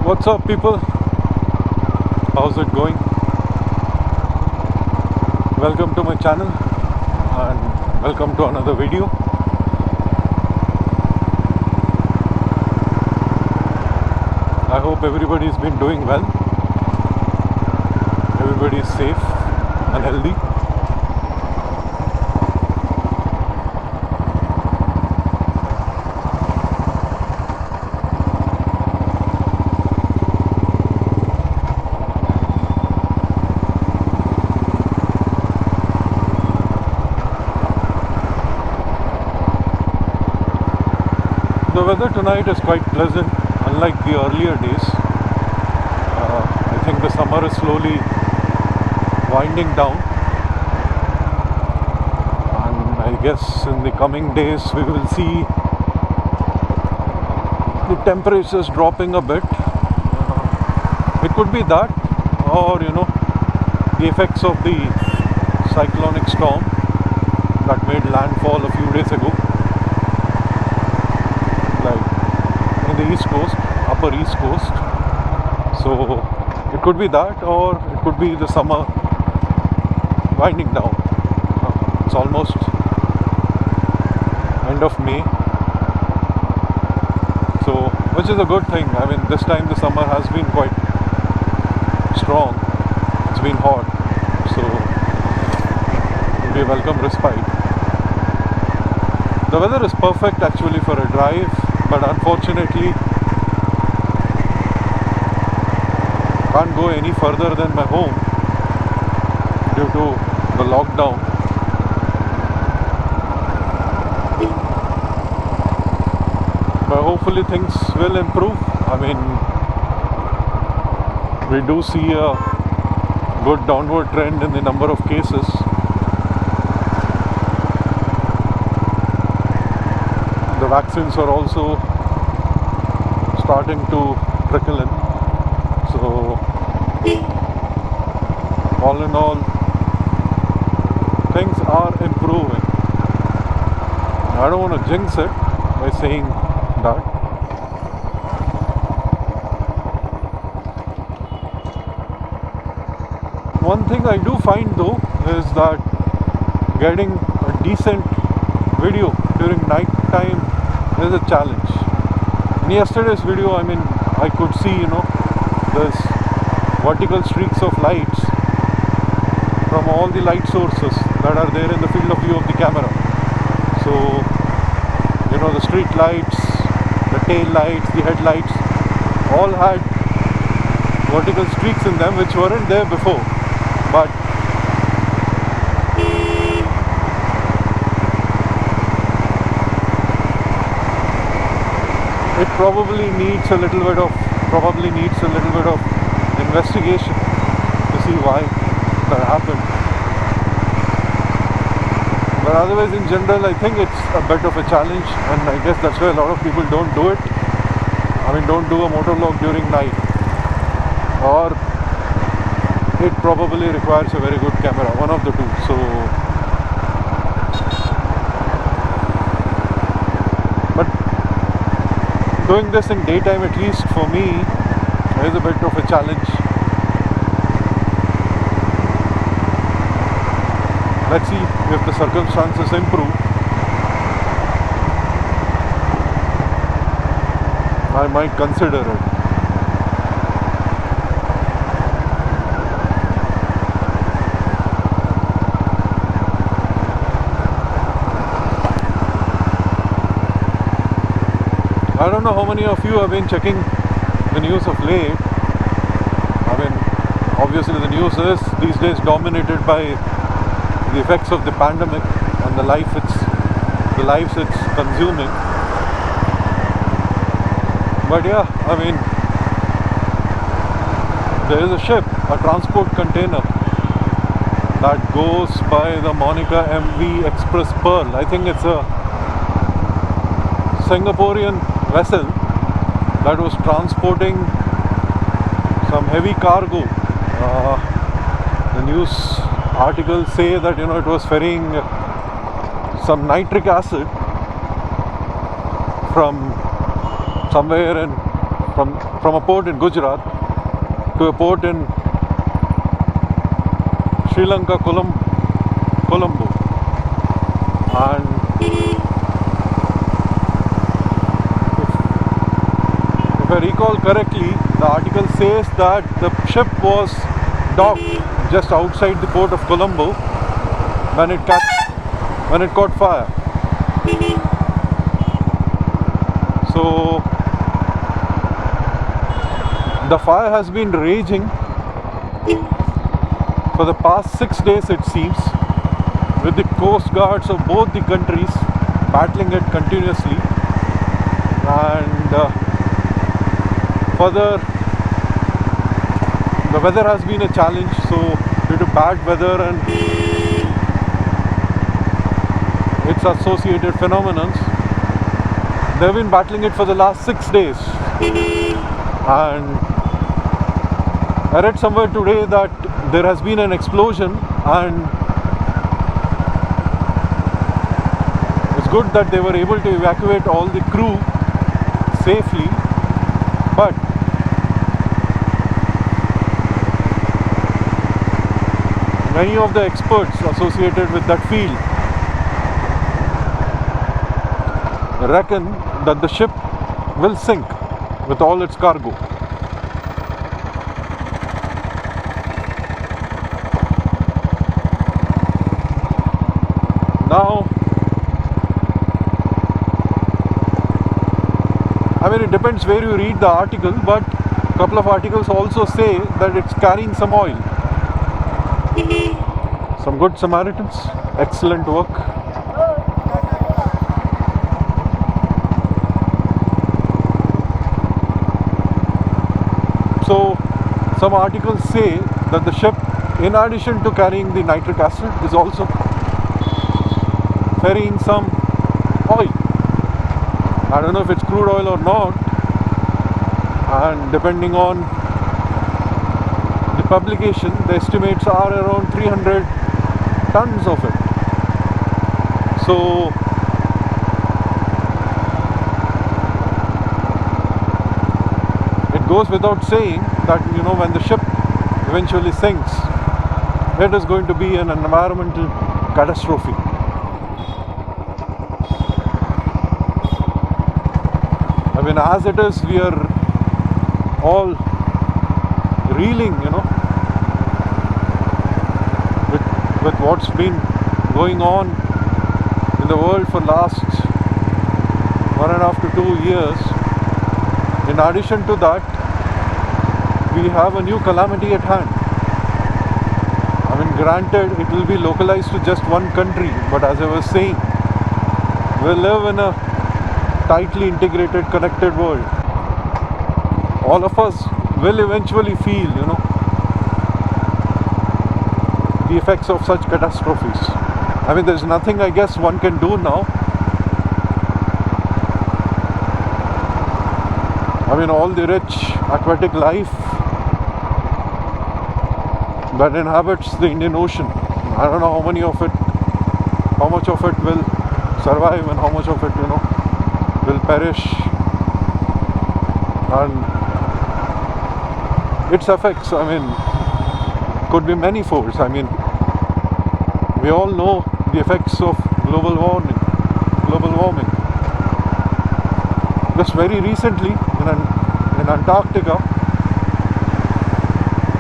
What's up, people? How's it going? Welcome to my channel and welcome to another video. I hope everybody's been doing well. Everybody's safe and healthy. The weather tonight is quite pleasant, unlike the earlier days. I think the summer is slowly winding down, and I guess in the coming days we will see the temperatures dropping a bit. It could be that, or the effects of the cyclonic storm that made landfall a few days ago, like in the East Coast, Upper East Coast. So it could be that, or it could be the summer winding down. It's almost end of May, so which is a good thing. I mean, this time the summer has been quite strong. It's been hot, so it will be a welcome respite. The weather is perfect actually for a drive, but unfortunately can't go any further than my home due to the lockdown. But hopefully things will improve. I mean, we do see a good downward trend in the number of cases. The vaccines are also starting to trickle in. So all in all, things are improving. I don't want to jinx it by saying that. One thing I do find though is that getting a decent video during night time is a challenge. In yesterday's video, I mean, I could see, there's vertical streaks of lights from all the light sources that are there in the field of view of the camera. So, the street lights, the tail lights, the headlights, all had vertical streaks in them which weren't there before. But it probably needs a little bit of investigation to see why that happened. But otherwise, in general, I think it's a bit of a challenge, and I guess that's why a lot of people don't do it. I mean, don't do a motovlog during night, or it probably requires a very good camera, one of the two. So, but doing this in daytime, at least for me, is a bit of a challenge. Let's see if the circumstances improve. I might consider it. I don't know how many of you have been checking the news of late. I mean, obviously the news is these days dominated by the effects of the pandemic and the lives it's consuming. But yeah, I mean, there is a ship, a transport container that goes by the Monica MV Express Pearl. I think it's a Singaporean vessel that was transporting some heavy cargo. The news articles say that it was ferrying some nitric acid from somewhere in from a port in Gujarat to a port in Sri Lanka, Colombo. And if I recall correctly, the article says that the ship was docked just outside the port of Colombo when it caught fire. So the fire has been raging for the past 6 days, it seems, with the coast guards of both the countries battling it continuously. And further, the weather has been a challenge. So due to bad weather and its associated phenomena, they've been battling it for the last 6 days. And I read somewhere today that there has been an explosion, and it's good that they were able to evacuate all the crew safely, but many of the experts associated with that field reckon that the ship will sink with all its cargo. Now, I mean, it depends where you read the article, but a couple of articles also say that it's carrying some oil. Some good Samaritans, excellent work. So, some articles say that the ship, in addition to carrying the nitric acid, is also ferrying some oil. I don't know if it's crude oil or not, and depending on the publication, the estimates are around 300 tons of it. So it goes without saying that, you know, when the ship eventually sinks, it is going to be an environmental catastrophe. I mean, as it is, we are all reeling, you know, with what's been going on in the world for last 1.5 to 2 years. In addition to that, we have a new calamity at hand. I mean, granted, it will be localized to just one country, but as I was saying, we live in a tightly integrated, connected world. All of us will eventually feel, you know, the effects of such catastrophes. I mean, there's nothing, I guess, one can do now. I mean, all the rich aquatic life that inhabits the Indian Ocean, I don't know how much of it will survive and how much of it, you know, will perish. And its effects, I mean, could be manifold. I mean, we all know the effects of global warming. Just very recently, in Antarctica,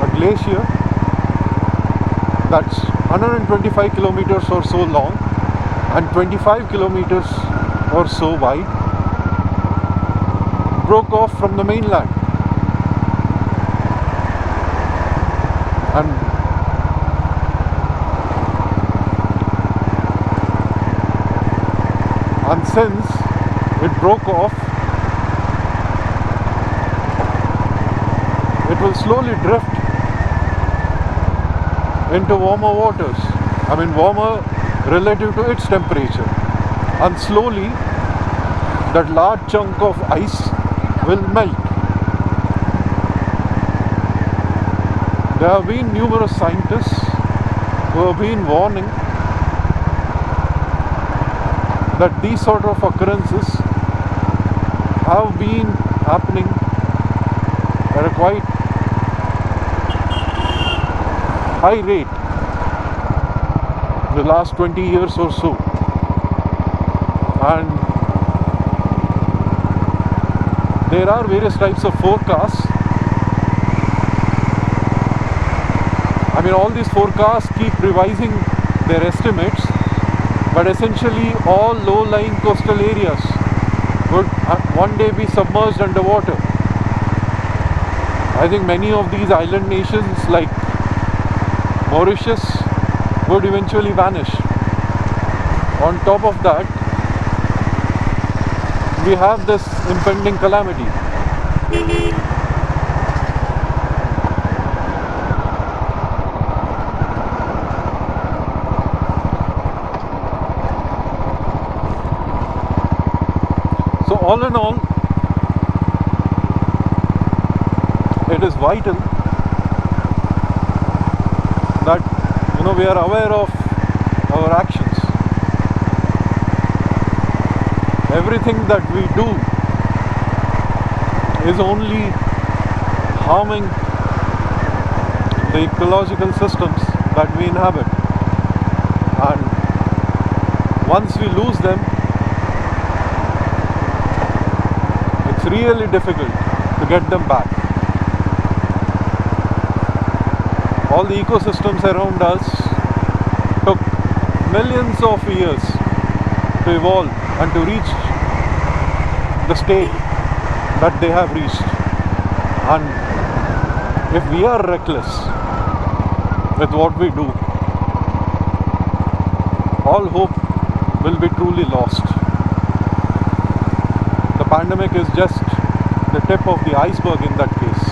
a glacier that's 125 kilometers or so long and 25 kilometers or so wide broke off from the mainland. And since it broke off, it will slowly drift into warmer waters. I mean, warmer relative to its temperature. And slowly, that large chunk of ice will melt. There have been numerous scientists who have been warning that these sort of occurrences have been happening at a quite high rate the last 20 years or so. And there are various types of forecasts. I mean, all these forecasts keep revising their estimates, but essentially all low-lying coastal areas would one day be submerged underwater. I think many of these island nations like Mauritius would eventually vanish. On top of that, we have this impending calamity. So all in all, it is vital that we are aware of our actions. Everything that we do is only harming the ecological systems that we inhabit, and once we lose them, it's really difficult to get them back. All the ecosystems around us took millions of years to evolve and to reach the state that they have reached. And if we are reckless with what we do, all hope will be truly lost. The pandemic is just the tip of the iceberg in that case.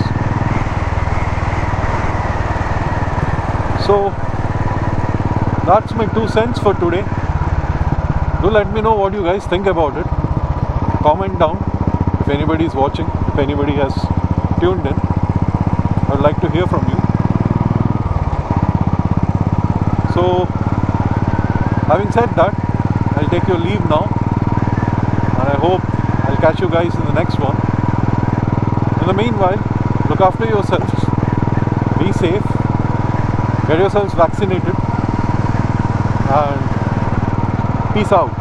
So that's my 2 cents for today. Do let me know what you guys think about it. Comment down if anybody is watching, if anybody has tuned in. I'd like to hear from you. So, having said that, I'll take your leave now, and I hope I'll catch you guys in the next one. In the meanwhile, look after yourselves, be safe, get yourselves vaccinated, and peace out.